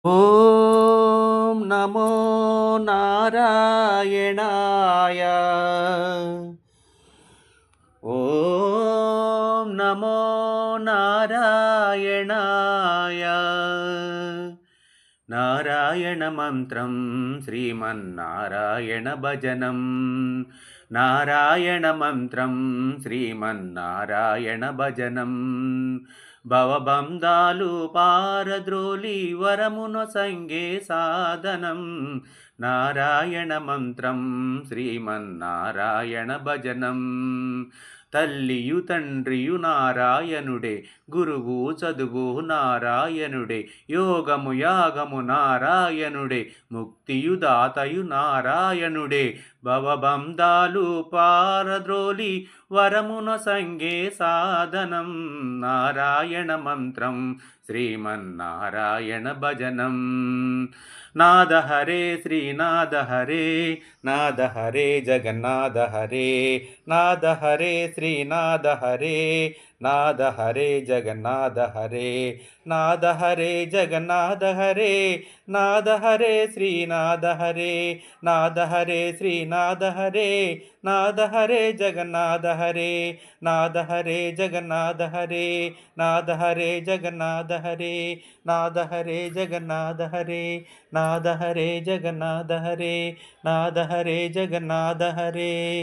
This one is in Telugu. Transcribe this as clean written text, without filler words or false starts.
ఓం నమో నారాయణాయ. ఓం నమో నారాయణాయ. నారాయణ మంత్రం శ్రీమన్నారాయణ భజనం. నారాయణ మంత్రం శ్రీమన్నారాయణ భజనం. భవబంధాలు పారద్రోలి వరమును సంగే సాధనం. నారాయణ మంత్రం శ్రీమన్నారాయణ భజనం. తల్లియు తండ్రియు నారాయణుడే, గురువు చదువు నారాయణుడే, యోగము యాగము నారాయణుడే, ముక్తియు దాతయు నారాయణుడే. భవబంధాలు పారద్రోలి వరమున సంగే సాధనం. నారాయణ మంత్రం శ్రీమన్నారాయణ భజనం. నాద హరే శ్రీనాథ హరే, నాద హరే జగన్నాథ హరే, నాద హరే శ్రీనాథ హరే, నాద హరే జగన్నాథ హరే, నాద హరే జగన్నాథ హరే, నాద హరే శ్రీనాథ హరే, నాద హరే శ్రీనాథ హరే, నాద హరే జగన్నాథ హరే, నాద హరే జగన్నాథ హరే, నాద హరే జగన్నాథ హరే, నాద హరే జగన్నాథ హరే, నాద హరే జగన్నాథ హరే, నాద హరే జగన్నాథ హరే.